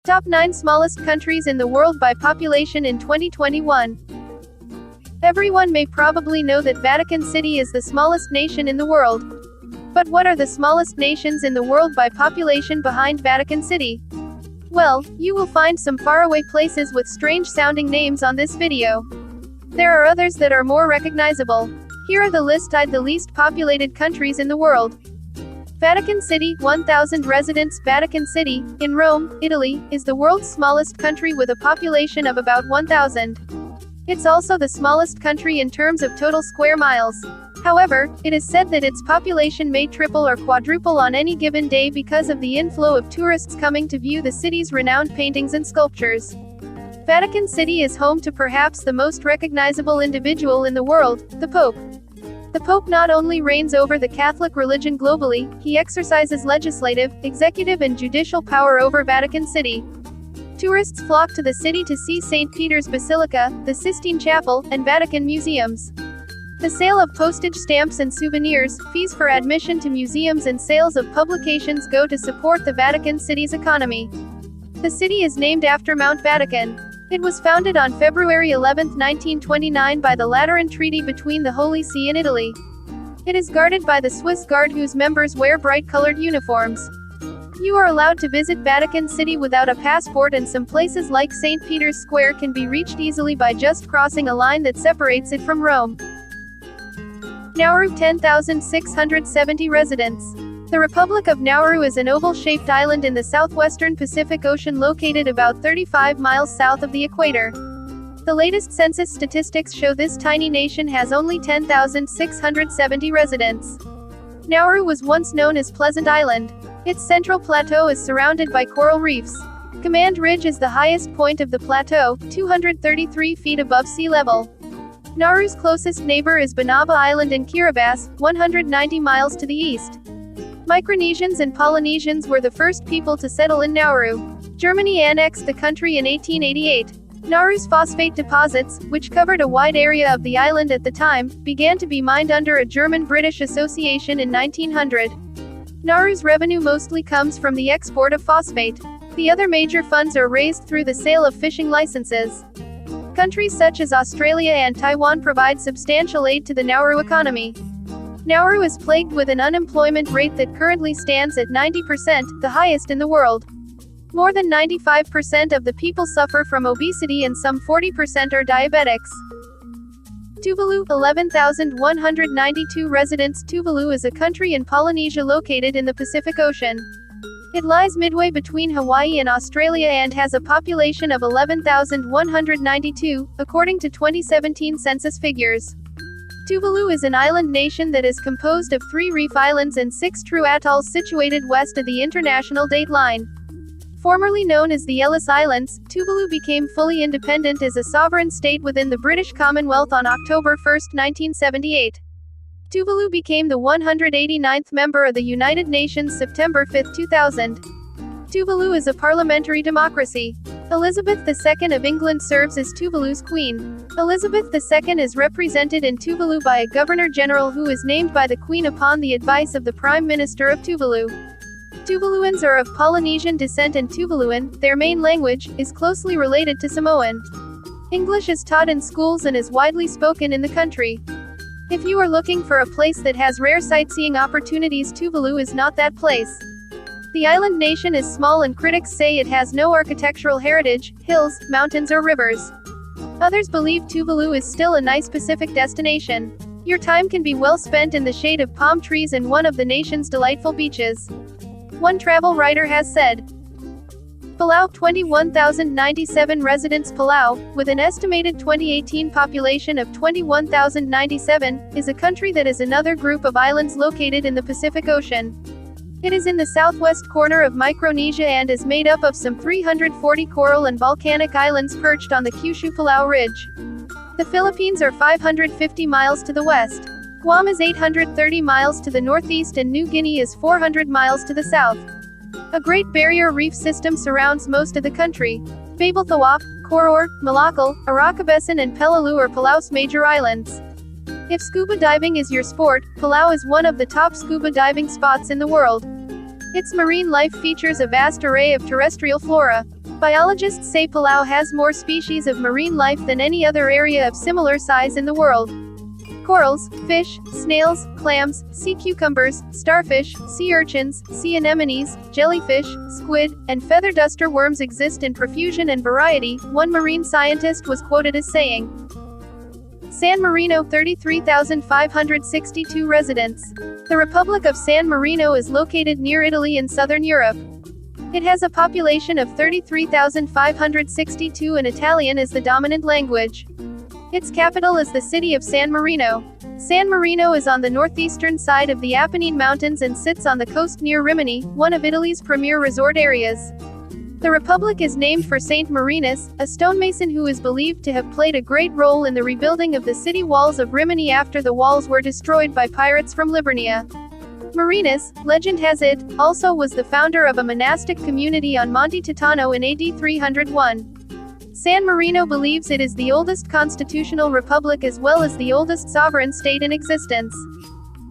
Top 9 smallest countries in the world by population in 2021. Everyone may probably know that Vatican City is the smallest nation in the world. But what are the smallest nations in the world by population behind Vatican City? Well, you will find some faraway places with strange-sounding names on this video. There are others that are more recognizable. Here are the listed the least populated countries in the world. Vatican City, 1,000 residents. Vatican City, in Rome, Italy, is the world's smallest country with a population of about 1,000. It's also the smallest country in terms of total square miles. However, it is said that its population may triple or quadruple on any given day because of the inflow of tourists coming to view the city's renowned paintings and sculptures. Vatican City is home to perhaps the most recognizable individual in the world, the Pope. The Pope not only reigns over the Catholic religion globally, he exercises legislative, executive and judicial power over Vatican City. Tourists flock to the city to see St. Peter's Basilica, the Sistine Chapel, and Vatican museums. The sale of postage stamps and souvenirs, fees for admission to museums and sales of publications go to support the Vatican City's economy. The city is named after Mount Vatican. It was founded on February 11, 1929 by the Lateran Treaty between the Holy See and Italy. It is guarded by the Swiss Guard whose members wear bright-colored uniforms. You are allowed to visit Vatican City without a passport, and some places like St. Peter's Square can be reached easily by just crossing a line that separates it from Rome. Nauru, 10,670 residents. The Republic of Nauru is an oval-shaped island in the southwestern Pacific Ocean located about 35 miles south of the equator. The latest census statistics show this tiny nation has only 10,670 residents. Nauru was once known as Pleasant Island. Its central plateau is surrounded by coral reefs. Command Ridge is the highest point of the plateau, 233 feet above sea level. Nauru's closest neighbor is Banaba Island in Kiribati, 190 miles to the east. Micronesians and Polynesians were the first people to settle in Nauru. Germany annexed the country in 1888. Nauru's phosphate deposits, which covered a wide area of the island at the time, began to be mined under a German-British association in 1900. Nauru's revenue mostly comes from the export of phosphate. The other major funds are raised through the sale of fishing licenses. Countries such as Australia and Taiwan provide substantial aid to the Nauru economy. Nauru is plagued with an unemployment rate that currently stands at 90%, the highest in the world. More than 95% of the people suffer from obesity and some 40% are diabetics. Tuvalu, 11,192 residents. Tuvalu is a country in Polynesia located in the Pacific Ocean. It lies midway between Hawaii and Australia and has a population of 11,192, according to 2017 census figures. Tuvalu is an island nation that is composed of 3 reef islands and 6 true atolls situated west of the international date line. Formerly known as the Ellis Islands, Tuvalu became fully independent as a sovereign state within the British Commonwealth on October 1, 1978. Tuvalu became the 189th member of the United Nations September 5, 2000. Tuvalu is a parliamentary democracy. Elizabeth II of England serves as Tuvalu's queen. Elizabeth II is represented in Tuvalu by a governor-general who is named by the Queen upon the advice of the Prime Minister of Tuvalu. Tuvaluans are of Polynesian descent, and Tuvaluan, their main language, is closely related to Samoan. English is taught in schools and is widely spoken in the country. If you are looking for a place that has rare sightseeing opportunities, Tuvalu is not that place. The island nation is small and critics say it has no architectural heritage, hills, mountains or rivers. Others believe Tuvalu is still a nice Pacific destination. Your time can be well spent in the shade of palm trees and one of the nation's delightful beaches. One travel writer has said, Palau, 21,097 residents. Palau, with an estimated 2018 population of 21,097, is a country that is another group of islands located in the Pacific Ocean. It is in the southwest corner of Micronesia and is made up of some 340 coral and volcanic islands perched on the Kyushu-Palau Ridge. The Philippines are 550 miles to the west. Guam is 830 miles to the northeast and New Guinea is 400 miles to the south. A Great Barrier Reef system surrounds most of the country. Babelthawak, Koror, Malacca, Arakabesan and Peleliu are Palau's major islands. If scuba diving is your sport, Palau is one of the top scuba diving spots in the world. Its marine life features a vast array of terrestrial flora. Biologists say Palau has more species of marine life than any other area of similar size in the world. Corals, fish, snails, clams, sea cucumbers, starfish, sea urchins, sea anemones, jellyfish, squid, and feather duster worms exist in profusion and variety, one marine scientist was quoted as saying. San Marino, 33,562 residents. The Republic of San Marino is located near Italy in southern Europe. It has a population of 33,562 and Italian is the dominant language. Its capital is the city of San Marino. San Marino is on the northeastern side of the Apennine Mountains and sits on the coast near Rimini, one of Italy's premier resort areas. The republic is named for Saint Marinus, a stonemason who is believed to have played a great role in the rebuilding of the city walls of Rimini after the walls were destroyed by pirates from Liburnia. Marinus, legend has it, also was the founder of a monastic community on Monte Titano in AD 301. San Marino believes it is the oldest constitutional republic as well as the oldest sovereign state in existence.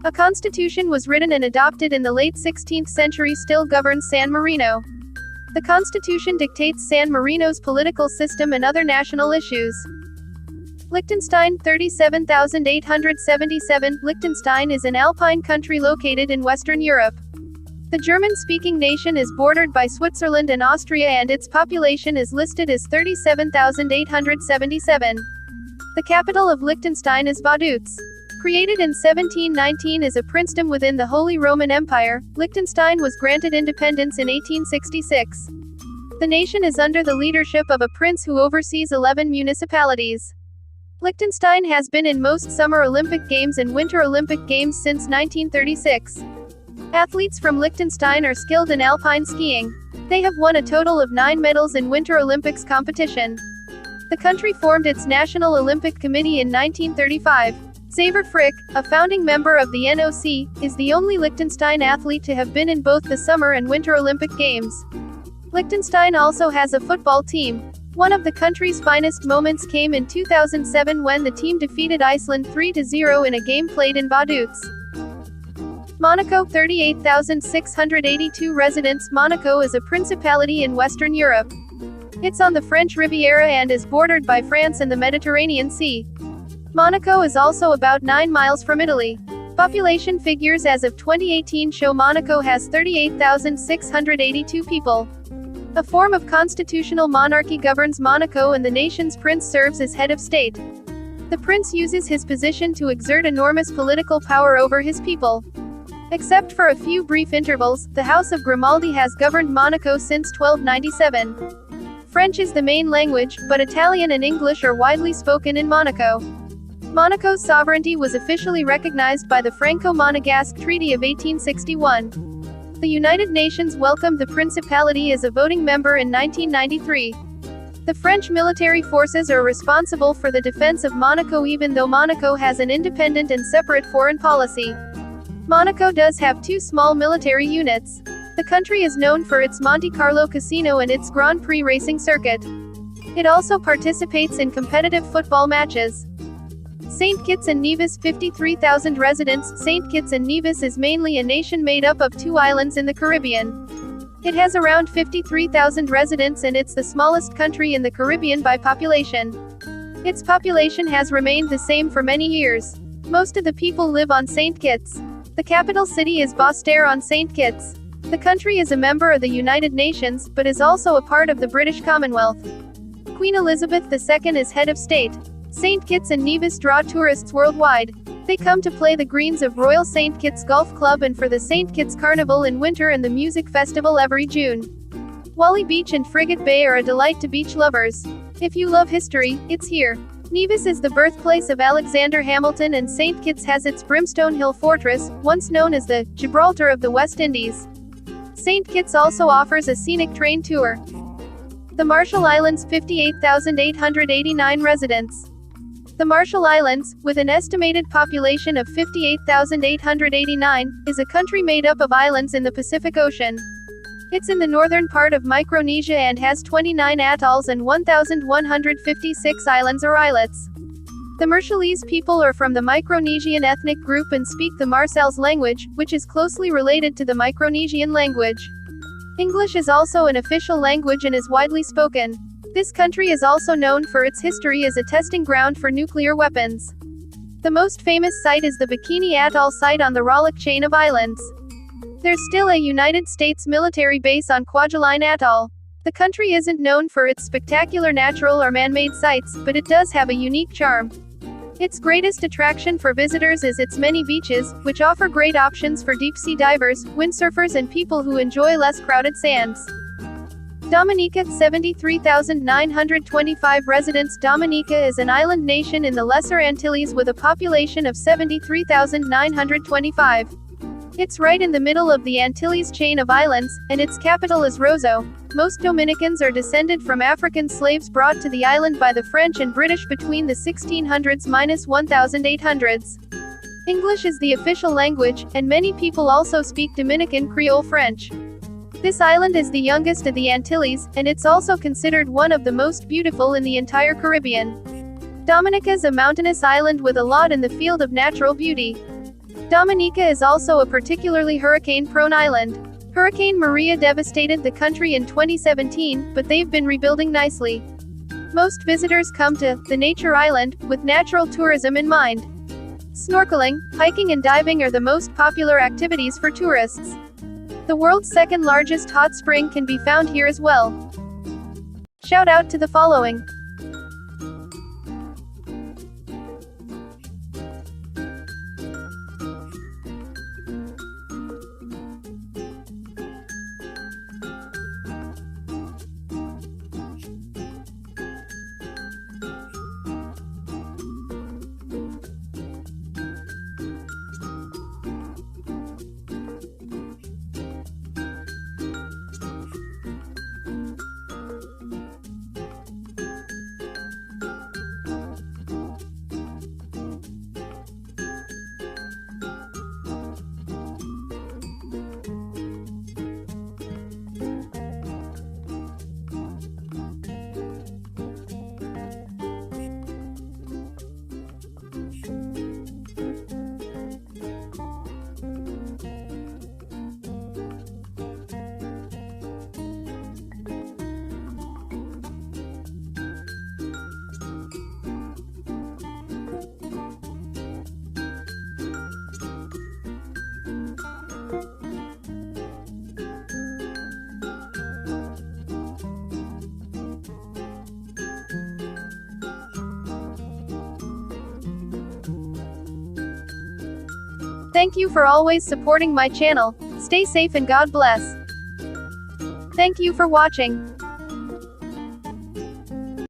A constitution was written and adopted in the late 16th century still governs San Marino. The constitution dictates San Marino's political system and other national issues. Liechtenstein, 37,877. Liechtenstein is an alpine country located in Western Europe. The German-speaking nation is bordered by Switzerland and Austria and its population is listed as 37,877. The capital of Liechtenstein is Vaduz. Created in 1719 as a princedom within the Holy Roman Empire, Liechtenstein was granted independence in 1866. The nation is under the leadership of a prince who oversees 11 municipalities. Liechtenstein has been in most Summer Olympic Games and Winter Olympic Games since 1936. Athletes from Liechtenstein are skilled in alpine skiing. They have won a total of 9 medals in Winter Olympics competition. The country formed its National Olympic Committee in 1935. Xaver Frick, a founding member of the NOC, is the only Liechtenstein athlete to have been in both the Summer and Winter Olympic Games. Liechtenstein also has a football team. One of the country's finest moments came in 2007 when the team defeated Iceland 3-0 in a game played in Vaduz. Monaco, 38,682 residents. Monaco is a principality in Western Europe. It's on the French Riviera and is bordered by France and the Mediterranean Sea. Monaco is also about 9 miles from Italy. Population figures as of 2018 show Monaco has 38,682 people. A form of constitutional monarchy governs Monaco and the nation's prince serves as head of state. The prince uses his position to exert enormous political power over his people. Except for a few brief intervals, the House of Grimaldi has governed Monaco since 1297. French is the main language, but Italian and English are widely spoken in Monaco. Monaco's sovereignty was officially recognized by the Franco-Monegasque Treaty of 1861. The United Nations welcomed the principality as a voting member in 1993. The French military forces are responsible for the defense of Monaco even though Monaco has an independent and separate foreign policy. Monaco does have 2 small military units. The country is known for its Monte Carlo casino and its Grand Prix racing circuit. It also participates in competitive football matches. St. Kitts and Nevis, 53,000 residents. St. Kitts and Nevis is mainly a nation made up of 2 islands in the Caribbean. It has around 53,000 residents and it's the smallest country in the Caribbean by population. Its population has remained the same for many years. Most of the people live on St. Kitts. The capital city is Basse-Terre on St. Kitts. The country is a member of the United Nations, but is also a part of the British Commonwealth. Queen Elizabeth II is head of state. St. Kitts and Nevis draw tourists worldwide. They come to play the greens of Royal St. Kitts Golf Club and for the St. Kitts Carnival in winter and the music festival every June. Whalley Beach and Frigate Bay are a delight to beach lovers. If you love history, it's here. Nevis is the birthplace of Alexander Hamilton and St. Kitts has its Brimstone Hill Fortress, once known as the Gibraltar of the West Indies. St. Kitts also offers a scenic train tour. The Marshall Islands, 58,889 residents. The Marshall Islands, with an estimated population of 58,889, is a country made up of islands in the Pacific Ocean. It's in the northern part of Micronesia and has 29 atolls and 1,156 islands or islets. The Marshallese people are from the Micronesian ethnic group and speak the Marseilles language, which is closely related to the Micronesian language. English is also an official language and is widely spoken. This country is also known for its history as a testing ground for nuclear weapons. The most famous site is the Bikini Atoll site on the Rollick chain of islands. There's still a United States military base on Kwajalein Atoll. The country isn't known for its spectacular natural or man-made sites, but it does have a unique charm. Its greatest attraction for visitors is its many beaches, which offer great options for deep-sea divers, windsurfers and people who enjoy less crowded sands. Dominica, 73,925 residents. Dominica is an island nation in the Lesser Antilles with a population of 73,925. It's right in the middle of the Antilles chain of islands, and its capital is Roseau. Most Dominicans are descended from African slaves brought to the island by the French and British between the 1600s–1800s. English is the official language, and many people also speak Dominican Creole French. This island is the youngest of the Antilles, and it's also considered one of the most beautiful in the entire Caribbean. Dominica is a mountainous island with a lot in the field of natural beauty. Dominica is also a particularly hurricane-prone island. Hurricane Maria devastated the country in 2017, but they've been rebuilding nicely. Most visitors come to the nature island with natural tourism in mind. Snorkeling, hiking and diving are the most popular activities for tourists. The world's second largest hot spring can be found here as well. Shout out to the following. Thank you for always supporting my channel. Stay safe and God bless. Thank you for watching.